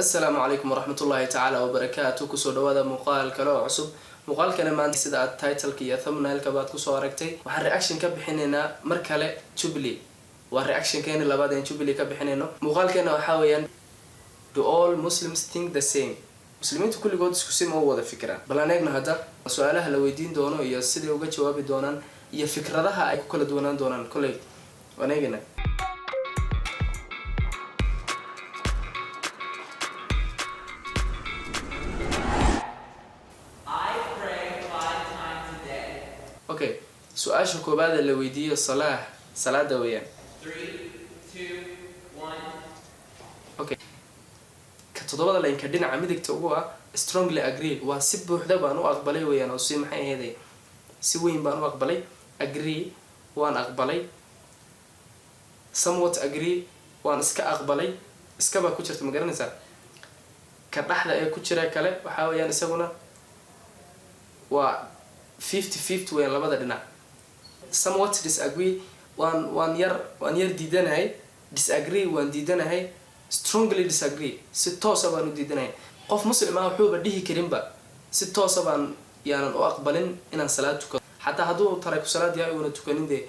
السلام عليكم ورحمة الله تعالى وبركاته كسو دوادا مقال كلو عصب مقال كان ما سيدا التايتل كي ثمنا الكبات كسو أركتي وحن رياكشن كبحنينا مركلة تشبلي والرياكشن كان لبادين تشبلي كبحنينو مقال كان وحاويا Do all Muslims think the same مسلمين كل جود سكسي ما هو ذا فكرة بلانيجنا هذا سؤالها لو يدين دونه يصير يوجد جواب دونان يفكر ذا أي كل دونان كله ونيجنا Okay, سؤال شكو بعد اللي ويدي صلاة دوية 3, 2, 1 Okay كتضبط اللي ينكدين عميدك تقوى strongly agree وسب وحدة بانو أقبلي ويان أو سي محي هذي سوين بانو أقبلي agree وان أقبلي somewhat agree وان اسكا أقبلي اسكا با كوشرت مقرنسا كبحدة ايه كوشرة كالي وحاول يعني سونا و 50-50 وين لبدا دنا somewhat disagree one year ديدناي disagree وان ديدناي strongly disagree ستوسا بانو ديدناي قف مسلم ما وحو بديه كريم با ستوسا بان يعني او اقبلين ان صلاه تك حتى هادو ترك صلاه يا ونا تكنين دي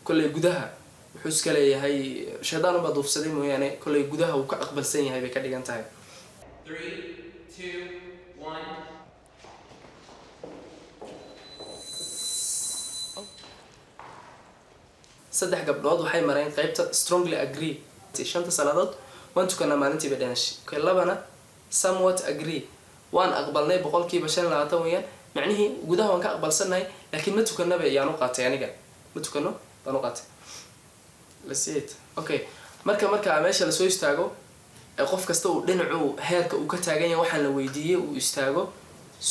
كل غدها وحو اسكا ليهي شيطان با دوفسدي مو يعني كل غدها uu ka aqbalsan yahay bay ka dhigan tahay 3, 2, 1 saddex gabdhood waxay mareen qaybta strongly agree shanta salaadood waan tukana maalintii badanash kay labana somewhat agree waan aqbalnay boqolkiiba 25 weeyaan macnaheedu gudaha waan ka aqbalsanahay laakiin ma tukanaba yaanu qaatay aniga ma tukano baanu qaatay la siit okay marka meesha la soo istaago qof kasta uu dhinacu heerka uu ka taagan yahay waxaan la weydiiyay uu istaago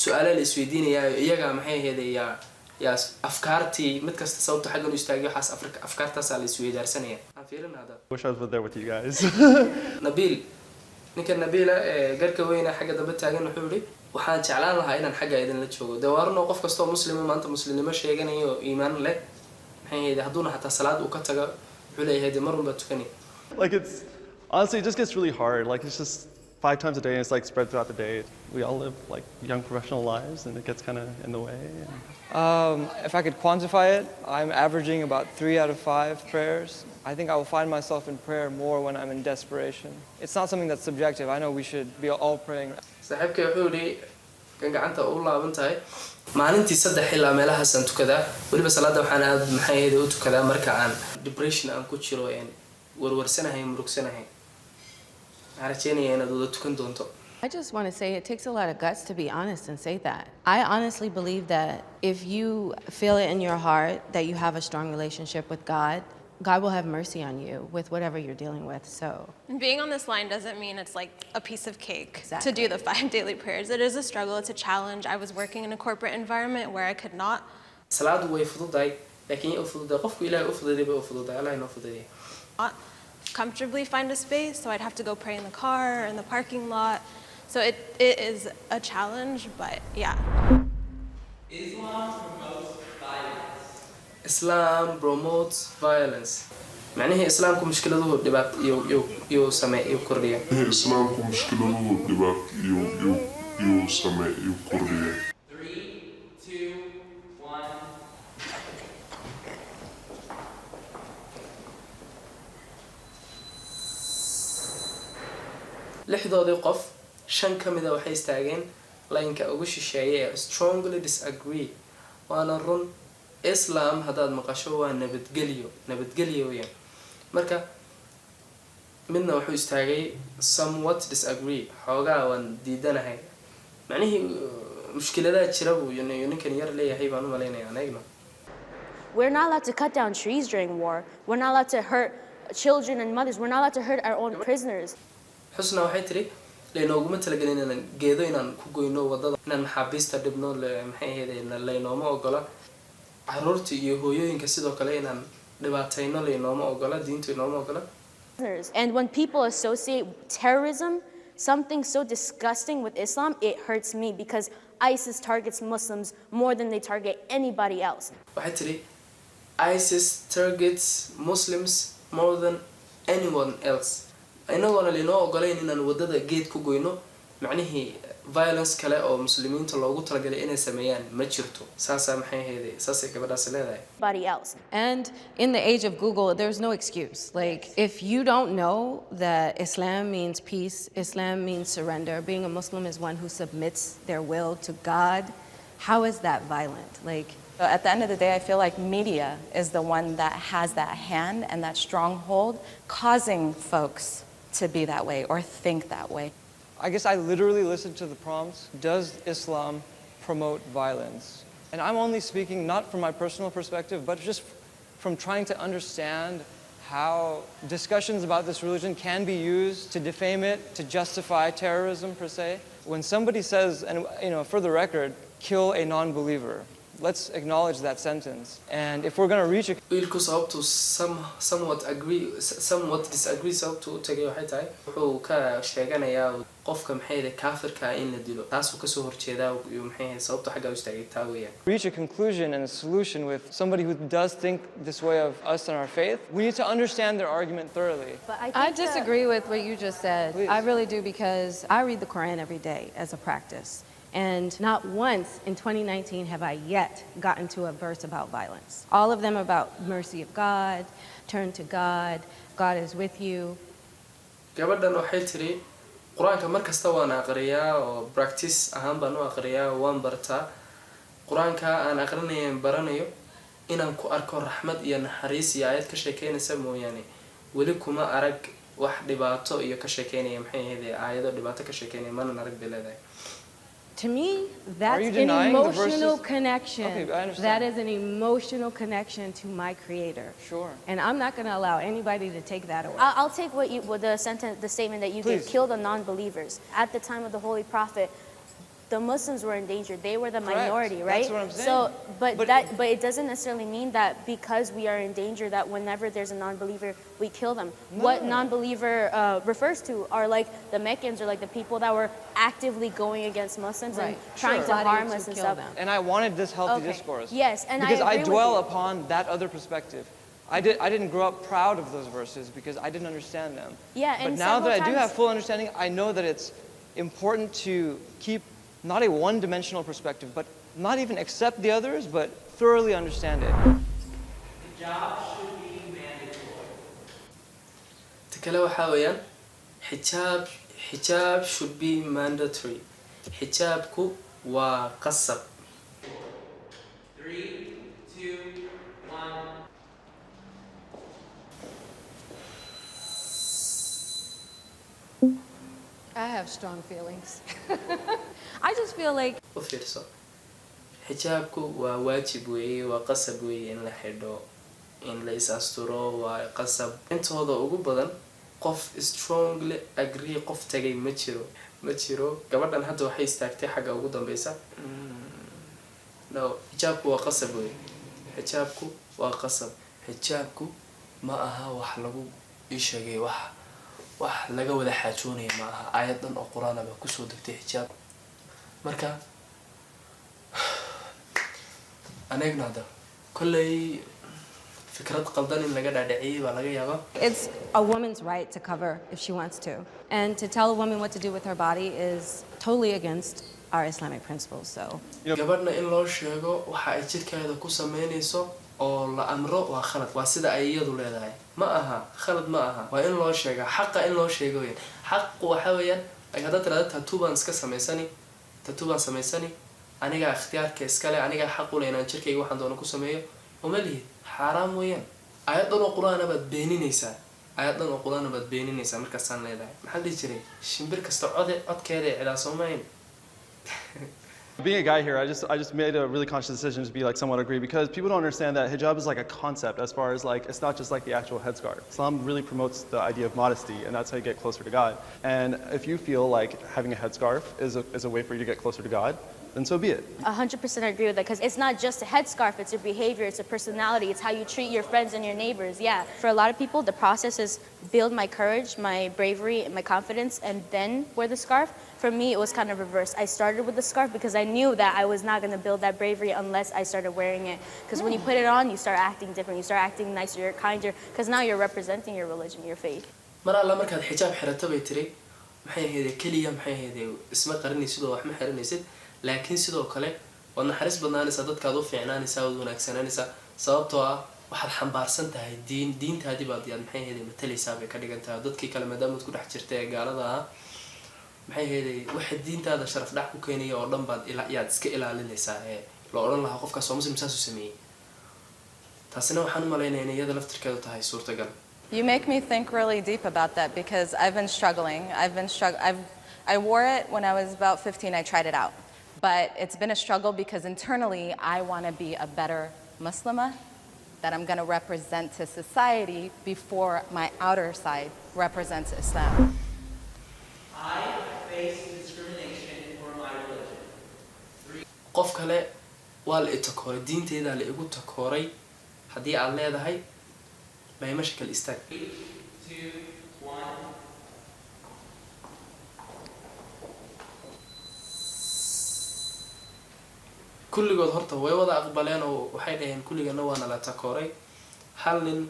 su'aalo la isweydiinayaa iyaga maxay heedayaa ياس أفكارتي متكست صوت حاجة نستاجي حاس أفكارتها سال سويدار سنة. عارفين هذا. Wish I was there with you guys. نبيل. نكن نبيلة جرك وين حاجة دبت تاجي نحولي وحان تعلان لها إن حاجة إذا نتشوفه دوارنا وقف كستو مسلم ما أنت مسلم ما شيء جاني إيمان له. هي ده هدونا حتى صلاة وكتجا حولي هذه مرة بتكني. Like it's honestly it just gets really hard. Like it's just 5 times a day and it's like spread throughout the day. We all live like young professional lives and it gets kind of in the way. If I could quantify it, I'm averaging about 3 out of 5 prayers. I think I will find myself in prayer more when I'm in desperation. It's not something that's subjective. I know we should be all praying. صاحبك يقولي كان قعنت أقول الله بنتهاي ما أنتي صدق حلا ملها سنتو كذا ولي بس الله وحنا محيي دوتو كذا مركع عن depression أم كتشرو يعني ورسنا هي مركسنا هي عرفتيني أنا دوتو كنت دونتو. I just want to say it takes a lot of guts to be honest and say that. I honestly believe that if you feel it in your heart that you have a strong relationship with God, God will have mercy on you with whatever you're dealing with. So being on this line doesn't mean it's like a piece of cake Exactly. to do the 5 daily prayers. It is a struggle, it's a challenge. I was working in a corporate environment where I could not صلاة ويفضل لكن يفضل قف إلى أفضل دي بأفضل الله ينفضل دي. comfortably find a space, so I'd have to go pray in the car or in the parking lot. So it is a challenge, but yeah. Islam promotes violence. Islam promotes violence. معناه إسلامكم مشكلته دبات يو سماء يو كوريا. إسلامكم مشكلته دبات يو سماء يو كوريا. 3, 2, 1 لحظة وقف شن كمدا waxay istaageen line-ka ugu shisheeyay strongly disagree waana run Islam hadaad maqasho waa nabadgelyo weeyaan marka midna wuxuu istaagay somewhat disagree xoogaa waan diidanahay macnaheedu mushkilada jira buu ninkan yar leeyahay baan u maleynayaa anagna. We're not allowed to cut down trees during war. We're not allowed to hurt children and mothers. We're not allowed to hurt our own prisoners. xusna waxay tiri leenooguma talagelin inaan geedo inaan ku goyno wadada inaan maxaabiista dhibno maxay ahaydeen leenooma ogola caruurta iyo hooyooyinka sidoo kale inaan dhibaatayno leenooma ogola diintu inooma ogola. And when people associate terrorism, something so disgusting with Islam, it hurts me because ISIS targets Muslims more than they target anybody else. waxay tiri ISIS targets Muslims more than anyone else. inagoona linoo ogolayn inaan wadada geed ku goyno macnihii violence kale oo muslimiinta loogu talagalay inay sameeyaan ma jirto saasaa maxay ahaydee saasay gabadhaasi leedahay Anybody else. And in the age of Google, there's no excuse. Like, if you don't know that Islam means peace, Islam means surrender, being a Muslim is one who submits their will to God, how is that violent? Like, At the end of the day, I feel like media is the one that has that hand and that stronghold, causing folks to be that way or think that way. I guess I literally listened to the prompts, does Islam promote violence? And I'm only speaking not from my personal perspective, but just from trying to understand how discussions about this religion can be used to defame it, to justify terrorism per se. When somebody says, and for the record, kill a non-believer, let's acknowledge that sentence. And if we're going to reach a wiilku sababtu somewhat disagree sababtu u tagay waxay tahay wuxuu ka sheeganayaa qofka maxay kaafirka in la dilo taasuu kasoo horjeedaa iyo maxay sababtu xagga u istaagay taa weeyaan reach a conclusion and a solution with somebody who does think this way of us and our faith, we need to understand their argument thoroughly. But I, I think that- disagree with what you just said. Please. I really do, because I read the Quran every day as a practice. And not once in 2019 have I yet gotten to a verse about violence. All of them about mercy of God, turn to God, God is with you. gabadhan waxay tiri quraanka mar kasta waan aqriyaa oo practice ahaan baan u aqriyaa waan bartaa quraanka aan aqrinayo baranayo inaan ku arko raxmad iyo naxariis iyo aayad ka sheekeynaysa mooyaane weli kuma arag wax dhibaato iyo ka sheekeynaya maxay ahayd aayado dhibaato ka sheekeynaya mana arag biladay. To me, Are that's you an denying the emotional verses? connection. Okay, I understand. That is an emotional connection to my Creator. Sure. And I'm not going to allow anybody to take that away. I'll take what the sentence, the statement that you Please. gave, kill the non-believers. At the time of the Holy Prophet, the Muslims were endangered. They were the Correct. minority, right? That's what I'm saying. So, but But- it doesn't necessarily mean that because we are in danger that whenever there's a non-believer, we kill them. What non-believer refers to are like the Meccans or like the people that were actively going against Muslims and Right. trying Sure. to harm Plotting us to and kill stuff. them. And I wanted this healthy Okay. discourse. Yes, and because I I agree dwell with you. upon that other perspective. I didn't grow up proud of those verses because I didn't understand them. Yeah, But and now that I several do have times- full understanding, I know that it's important to keep not a one-dimensional perspective, but not even accept the others, but thoroughly understand it. Hijab should be mandatory. takale waxa weeyaan hijab should be mandatory hijabku waa qasab 3, 2, 1. I have strong feelings. I just feel like u fiirso xijaabku waa waajib weeye waa qasab weeye in la xidho in la is asturo waa qasab intooda ugu badan qof strongly agree qof tagay ma jiro gabadhan hadda waxay istaagtay xagga ugu dambeysa no xijaabku waa qasab weeye xijaabku waa qasab xijaabku ma aha wax lagu ii sheegay wax laga wada xaajoonaya ma aha aayadan oo quraan ah kusoo degtay xijaab marka anagna hada kolley fikrad qaldan in laga dhaadhiciyay baa laga yaabaa it's a woman's right to cover if she wants to. And to tell a woman what to do with her body is totally against our Islamic principles. So gabadhna in loo sheego waxa ay jidhkeeda ku sameynayso oo la amro waa khalad waa sida ay iyadu leedahay ma aha khalad ma aha waa in loo sheega xaqa in loo sheego weeyaan xaqu waxa weeyaan ay hadda tirada tattoo baan samaysani aniga ikhtiyaarka iskale aniga xaq u leeyahay jirkayga waxaan doono ku sameeyo uma lihi xaraam weeyaan aayadan oo quraana baad beeninaysaa markaasaan leedahay maxaa dhihi jiray shimbir kasta codkeeda cilaa soomayn Being a guy here, I just made a really conscious decision to be like somewhat agree because people don't understand that hijab is like a concept as far as like it's not just like the actual headscarf. Islam really promotes the idea of modesty, and that's how you get closer to God. And if you feel like having a headscarf is a way for you to get closer to God, then so be it. 100% agree with that because it's not just a headscarf, it's your behavior, it's a personality, it's how you treat your friends and your neighbors. Yeah, for a lot of people, the process is build my courage, my bravery, and my confidence, and then wear the scarf. For me, it was kind of reversed. I started with the scarf because I knew that I was not going to build that bravery unless I started wearing it. Because when you put it on, you start acting different, you start acting nicer, you're kinder, because now you're representing your religion, your faith. mar alla markaad xijaab xirato bay tiri maxay ahayd kaliya maxay ahayd isma qarinaysid oo wax ma xiranaysid laakiin sidoo kale waad naxariis badnaanaysaa dadkaad u fiicnaanaysaa waad wanaagsananaysaa sababtoo ah waxaad xambaarsan tahay diintaadii baad yaad maxay ahayd matalaysaa bay ka dhigan tahay dadkii kale maadaamaad ku dhex jirta ee gaalada ah maxay ahayd waxa diintaada sharaf dhac ku keenaya oo dhan baad yaad iska ilaalinaysaa ee loo odhan lahaa qofkaas oo muslim saas u sameeyey taasina waxaan u malaynayaa in iyada laftirkeedu tahay suurtagal. You make me think really deep about that because I've been struggling. I wore it when I was about 15. I tried it out. But it's been a struggle because internally I want to be a better Muslimah, that I'm going to represent to society before my outer side represents Islam. I face discrimination for my religion. qof kale waa la itakooray diinteeda la igu takooray haddii aad leedahay bay mashakal istaag. 3, 2, 1. kulligood horta way wada aqbaleen oo waxay dhaheen kulligana waana la takooray hal nin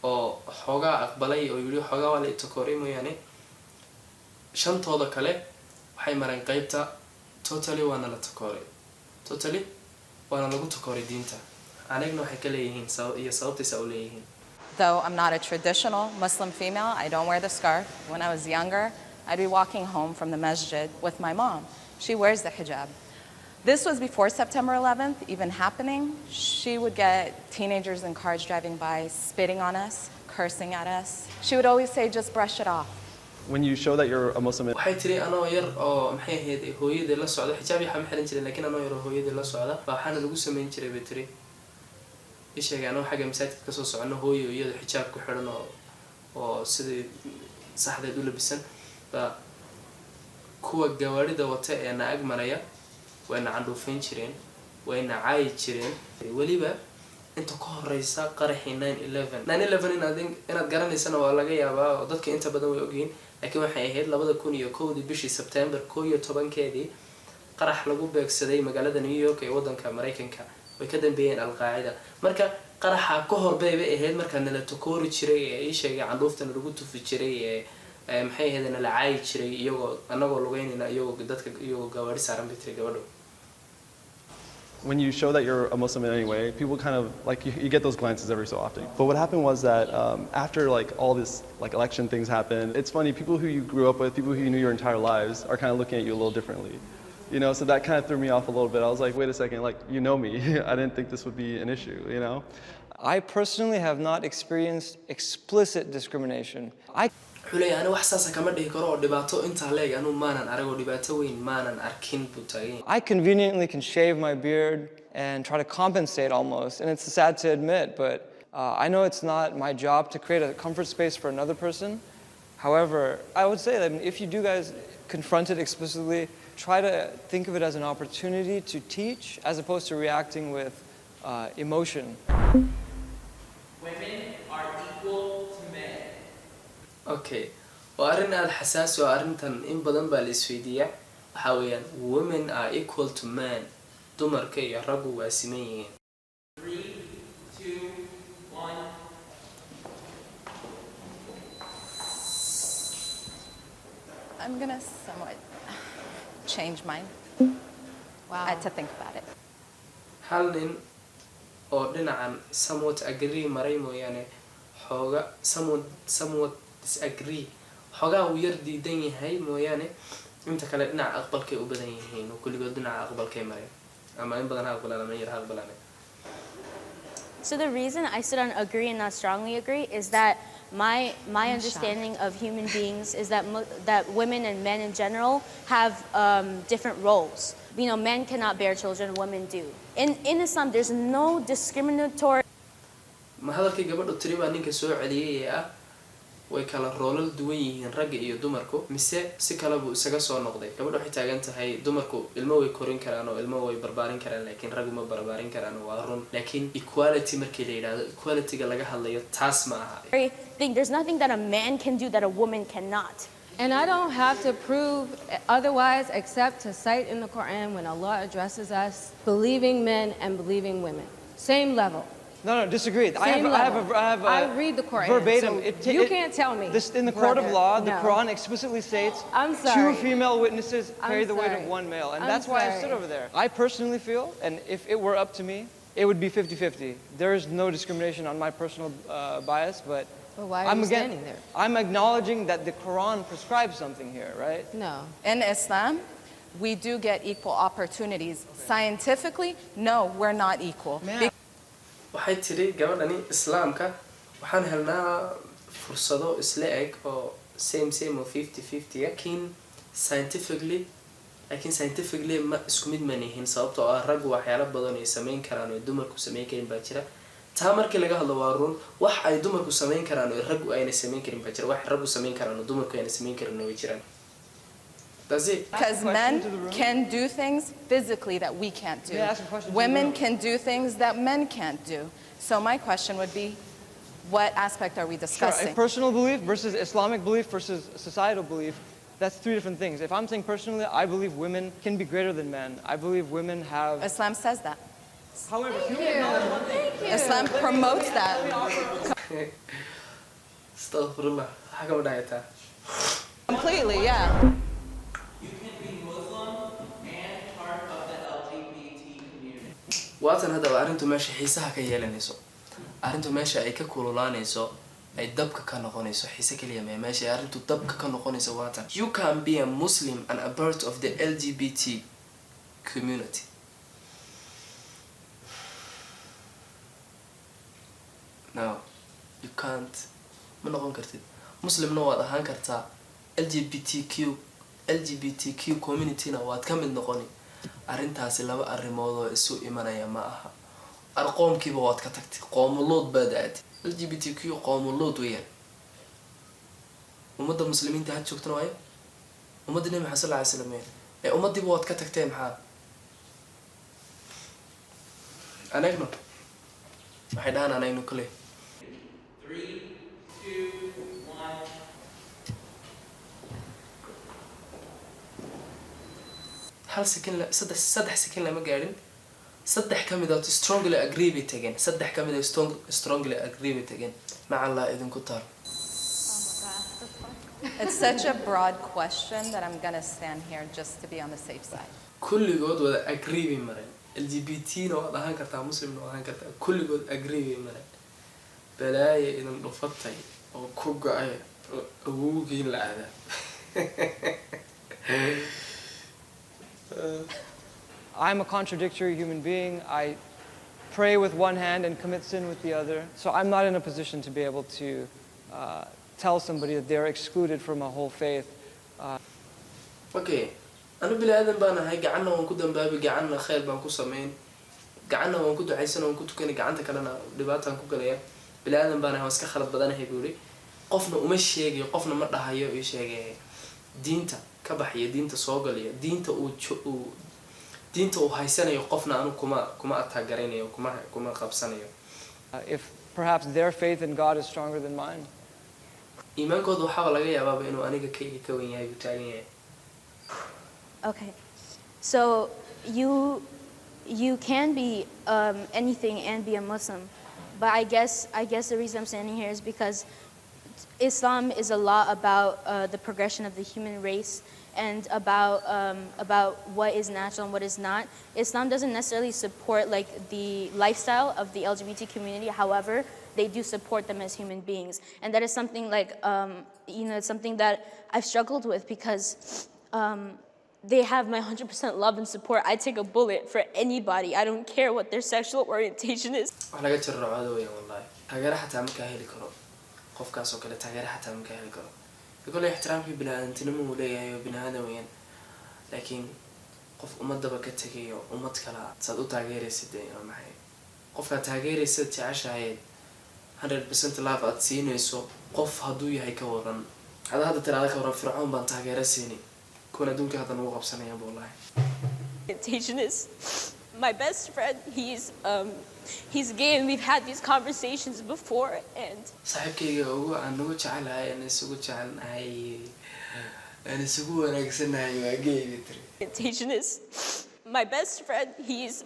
oo xoogaa aqbalay oo yidhi xoogaa waa la itakooray mooyaane shantooda kale waxay mareen qaybta totally waana la takooray totally waana lagu takooray diinta anigna waxay ka leeyihiin iyo sababtiisa u leeyihiin. Though I'm not a traditional Muslim female, I don't wear the scarf. When I was younger, I'd be walking home from the masjid with my mom. She wears the hijab. This was before September 11th even happening. She would get teenagers in cars driving by, spitting on us, cursing at us. She would always say, just brush it off. When you show that you're a Muslim, waxay tiri anoo yar oo maxay ahayd hooyadii la socda xijaab iyo xamal xiran jiray laakiin anoo yar oo hooyadii la socda waxaana lagu sameyn jiray bay tiri isheegay anoo xagga masaajidka ka soo socono hooyo iyada xijaab ku xiran oo sidii saxdeed u labisan ba kuwa gawaarida wata ee na ag maraya wayna candhuufayn jireen wayna caayi jireen weliba inta ka horeysa qaraxii 9/11 inaad garanaysana waa laga yaabaa oo dadka inta badan way ogyihiin laakiin waxay ahayd 2001 bishii September 11 qarax lagu beegsaday magaalada New York ee wadanka Mareykanka way ka dambeeyeen al-Qaacida marka qaraxa ka hor bay ahayd marka nala takoori jiray ee ay sheegay candhuuftana lagu tufi jiray ee maxay ahayd nala caayi jiray iyagoo anagoo lugeynayna iyagoo dadka iyagoo gawaari saaran bitay gabadho. when you show that you're a Muslim in any way, people kind of like you get those glances every so often. But what happened was that after like all this like election things happened, it's funny, people who you grew up with, people who you knew your entire lives are kind of looking at you a little differently. You know, so that kind of threw me off a little bit. I was like, wait a second, like, you know me. I didn't think this would be an issue, you know? I personally have not experienced explicit discrimination. xulay ana wax saasa kama dhihi karo oo dhibaato inta leeg anu maanan arago dhibaato weyn maanan arkin buu taagay. I conveniently can shave my beard and try to compensate almost, and it's sad to admit, but I know it's not my job to create a comfort space for another person. However, I would say that if you do guys confront it explicitly, try to think of it as an opportunity to teach as opposed to reacting with emotion. Women are equal to men. Okay, waa arrin aad xasaasi oo arrintan in badan baa la isweydiiyaa waxaa weeyaan women are equal to men dumarka iyo raggu waa siman yihiin. 3, 2, 1. I'm gonna somewhat change mine. Wow. I had to think about it. hal nin oo dhinacan somewhat agree maray mooyaane xooga somewhat disagree xoogaa uu yar diidan yahay mooyaane inta kale dhinaca aqbalkay u badan yihiin oo kulligood dhinaca aqbalkay mareen ama in badan ha aqbalaan ama in yar ha aqbalaan. So the reason I still don't agree and not strongly agree is that my understanding of human beings is that that women and men in general have different roles. You know, men cannot bear children, women do. In Islam, there's no discriminatory. ma hadalkii gabadhu tiri baa ninka soo celiyay ee ah way kala roolal duwan yihiin ragga iyo dumarku mise si kale buu isaga soo noqday. gabadhu waxay taagan tahay dumarku ilmo way korin karaan oo ilmo way barbaarin karaan laakiin raggu ma barbaarin karaan waa run laakiin equality markii la yiraahdo equality-ga laga hadlayo taas ma aha. There's nothing that a man can do that a woman cannot. And I don't have to prove otherwise except to cite in the Quran when Allah addresses us believing men and believing women. Same level. No, disagree. Same level. I read the Quran, verbatim. so you can't tell me. This, in the court of brother. law, the No. Quran explicitly states I'm sorry. 2 female witnesses carry the weight of sorry. 1 male. And I'm that's why I sorry. stood over there. I personally feel, and if it were up to me, it would be 50-50. There is no discrimination on my personal bias, but why are you standing there? I'm acknowledging that the Quran prescribes something here, right? No. In Islam, we do get equal opportunities. Scientifically, no, we're not equal. waxay tiri gabadhani islaamka waxaan helnaa fursado isla eg oo same oo 50-50 scientifically ma isku mid manihin sababtoo ah raggu waxyaalo badan ay sameyn karaan oo dumarku sameyn karin baa jira taa markii laga hadlo waa run wax ay dumarku sameyn karaan oo raggu ayna sameyn karin baa jira wax raggu sameyn karaan oo dumarku ayna sameyn karin way jiraan. That's it. Because men can do things physically that we can't do. Women can do things that men can't do. So my question would be, what aspect are we discussing? Sure. Personal belief versus Islamic belief versus societal belief, that's 3 different things. If I'm saying personally, I believe women can be greater than men. I believe women have... Islam says that. However, Islam promotes that. Astaghfirullah. Completely, yeah. You can be Muslim and part of the LGBT community. waatan hadda arrintu meesha xiisaha ka yeelanayso arrintu meesha ay ka kululaanayso ay dabka ka noqonayso xiise kaliya meesha ay arrintu dabka ka noqonayso waatan you can be a Muslim and a part of the LGBT community. No, you can't. ma noqon kartid muslimna waad ahaan kartaa LGBTQ community-na waad ka mid noqoni arrintaasi laba arrimood oo isu imanaya ma aha arqoomkiiba waad ka tagtay qoomuluud baad aadi LGBTQ qoomuluud weeyaan ummadda muslimiinta had joogtana waayo ummadda nabi maxamed sallallahu alayhi wasallam ee ummadiiba waad ka tagtay maxaa anagno waxay dhahaan anagno kale 3, 2, 1. hal second saddex second lama gaadhin saddex ka mid ah strongly agree bay tageen saddex ka mid ah strongly agree bay tageen maca Allah idinku taal. It's such a broad question that I'm gonna stand here just to be on the safe side. kulligood wada agree bay mareen LGBT na waad ahaan kartaa muslim na waad ahaan kartaa kulligood agree bay mareen balaaya idin dhufatay oo ku go-ay awowgiin la aadaa. I'm a contradictory human being. I pray with one hand and commit sin with the other. So I'm not in a position to be able to tell somebody that they're excluded from a whole faith. Okay, anu bini aadan baan ahay gacanna waan ku dambaabi gacanna khayr baan ku sameyn gacanna waan ku ducaysan waan ku tukani gacanta kalena dhibaataan ku galaya bini aadan baan ahay waan iska khalad badanahay buu yidhi qofna uma sheegayo qofna ma dhahayo ii sheegay diinta ka baxaya diinta soo galaya diinta uu haysanayo qofna anu kuma ataagaraynayo kuma qabsanayo. If perhaps their faith in God is stronger than mine. iimaankooda waxaa laga yaabaaba inuu aniga kayga ka weyn yahay uu taagan yahay. Okay, so you can be anything and be a Muslim, but I guess the reason I'm standing here is because Islam is a lot about the progression of the human race and about what is natural and what is not. Islam doesn't necessarily support like the lifestyle of the LGBT community. However, they do support them as human beings, and that is something like it's something that I've struggled with because they have my 100% love and support. I take a bullet for anybody. I don't care what their sexual orientation is. wax laga jiro raacado weeyaan wallahi taageero xataa ma ka heli karo qofkaas oo kale taageero xataa ma ka heli karo because ixtiraamkii bini'aadantinimo uu leeyahay oo bini'aadan weeyaan laakiin qof ummadaba ka tegayo ummad kale saad u taageeraysid waa maxay qofka taageeraysid jeceshahay 100% love aad siinayso qof hadduu yahay ka waran hadda tiraada ka waran fircoon baan taageero siinay kuna adduunka hadda nagu qabsanayaan wallahi. Orientation is my best friend. He's gay, and we've had these conversations before. And saaxiibkayga ugu aan nagu jecelahay aan isugu jecelnahay aan isugu wanaagsanahay waa gay. orientation is my best friend, he's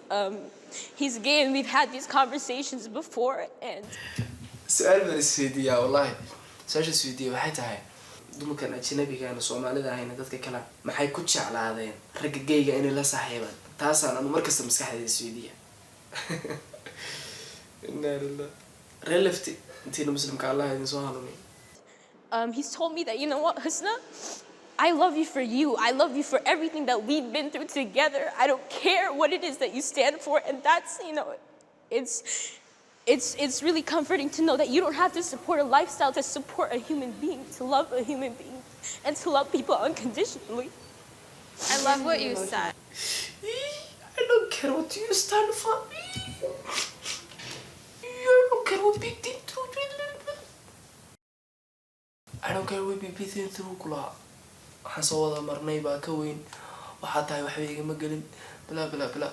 gay, and we've had these conversations before. And سؤال من السويدية والله سؤال السويدية waxay tahay dumarkan ajnabiga ah Soomaalida ahayna dadka kale maxay ku jeclaadeen rag gayga inay la saaxiibaan taasaan anu markasta maskaxdayda Soomaaliya inna lillahi relafti intii muslimka Allah idin soo halmay he's told me that, you know what, Husna, I love you for you. I love you for everything that we've been through together. I don't care what it is that you stand for, and that's, you know, it's really comforting to know that you don't have to support a lifestyle to support a human being, to love a human being, and to love people unconditionally. I love what you said. I don't care what you stand for. You don't care what big thing to I don't care what big thing to kula. waxaan soo wada marnay baa ka weyn waxa tahay wax igama gelin bla bla bla.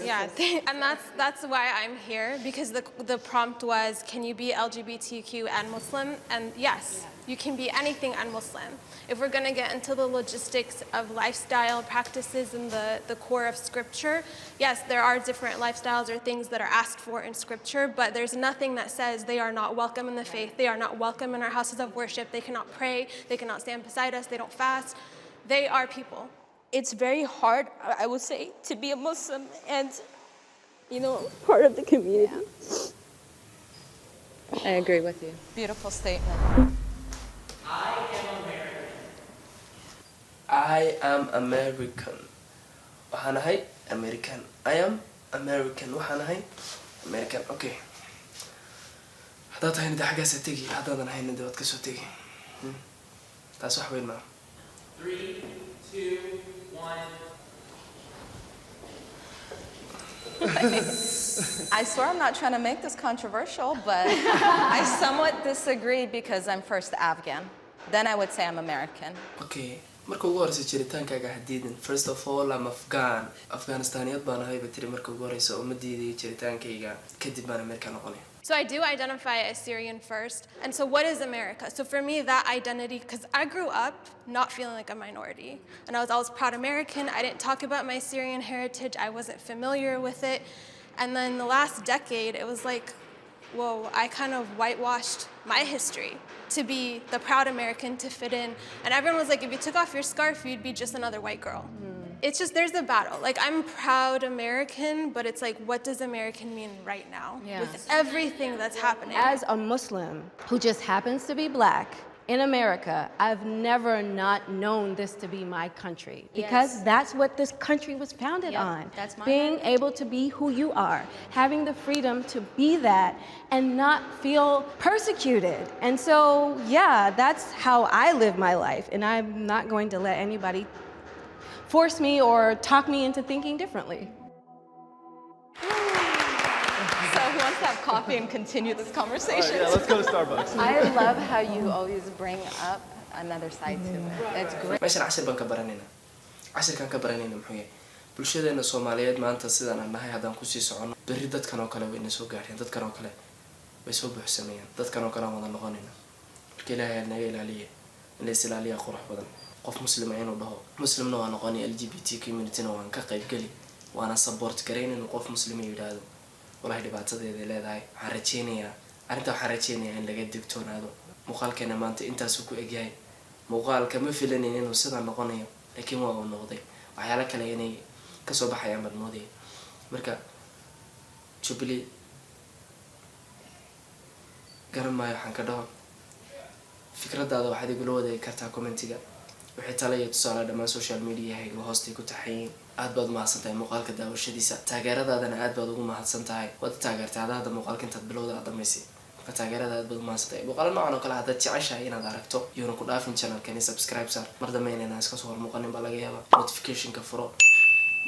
Yeah, and that's why I'm here, because the prompt was, can you be LGBTQ and Muslim? And yes, you can be anything and Muslim. If we're going to get into the logistics of lifestyle practices and the core of scripture, yes, there are different lifestyles or things that are asked for in scripture, but there's nothing that says they are not welcome in the faith, they are not welcome in our houses of worship, they cannot pray, they cannot stand beside us, they don't fast. They are people. It's very hard, I would say, to be a Muslim and, you know, part of the community. I agree with you. Beautiful statement. I am American. waxaan ahay American. I am American. waxaan ahay American. Okay. haddaad tahayna dee xaggaasa tegi haddaadan ahayna dee waad ka soo tegi taas wax weyn maaha 3, 2, 1. I swear I'm not trying to make this controversial, but I somewhat disagree because I'm first Afghan. Then I would say I'm American. Okay. marka ugu horeysa jiritaankaaga hadiidan first of all I'm Afghanistan baan ahay batiri marka ugu horeysa uma diiday jiritaankayga kadib baan American noqonay. So I do identify as Syrian first. And so what is America? So for me, that identity, because I grew up not feeling like a minority. And I was always proud American. I didn't talk about my Syrian heritage. I wasn't familiar with it. And then the last decade, it was like, whoa, I kind of whitewashed my history to be the proud American, to fit in. And everyone was like, if you took off your scarf, you'd be just another white girl. It's just, there's a battle. Like, I'm proud American, but it's like, what does American mean right now? With everything that's happening. As a Muslim who just happens to be black in America, I've never not known this to be my country, because that's what this country was founded on. That's my being able to be who you are, having the freedom to be that and not feel persecuted. And so, yeah, that's how I live my life, and I'm not going to let anybody force me or talk me into thinking differently. So who wants to have coffee and continue this conversation? Yeah, let's go to Starbucks. I love how you always bring up another side to it. It's great. meeshan cashir baan ka baranayna cashirkaan ka baranayna muxuu yahay bulshadeena Soomaaliyeed maanta sidaan aan nahay haddaan ku sii socono berri dadkan oo kale way na soo gaareen dadkan oo kale way soo buuxsamayaan dadkan oo kale aan wada noqonayna marka Ilaahay naga ilaaliye in la ilaaliyo qurux badan qof muslim ah inuu dhaho muslimna waa noqonay LGBT community-na waan ka qayb gali waana support gareynayna qof muslim ah yiraahdo wallahi dhibaatadeeda leedahay waxaan rajeynayaa in laga digtoonaado muuqaalkeena maanta intaas ku egyahay muuqaalka ma filanin inuu sidan noqonayo laakiin waa uu noqday waxyaalo kale inay ka soo baxayaan baan moodaya marka Jubilee garan maayo waxaan ka dhaho fikradaada waxaad igula wadaagi kartaa commentiga wixii talo iyo tusaale dhammaan social media-hayga hoostay ku taxayeen aad baad mahadsantahay muuqaalka daawashadiisa taageeradaadana aad baad ugu mahadsantahay waad taageertay hadda muuqaalka intaad bilowda aad dhamaysay marka taageerada aad baad u mahadsantahay muuqaalo noocan oo kale haddaad jeceshahay inaad aragto iyona ku dhaafin channelkani subscribe saar mar dambe inayna iska soo hor muuqanin baa laga yaabaa notificationka furo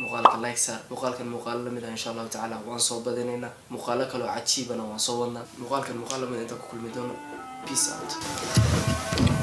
muuqaalka like saar muuqaalkan muuqaalo lamid ah insha allahu tacaala waan soo badinaynaa muuqaalo kaloo cajiibana waan soo wadnaa muuqaalkan muuqaalo lamid inta ku kulmi doono peace out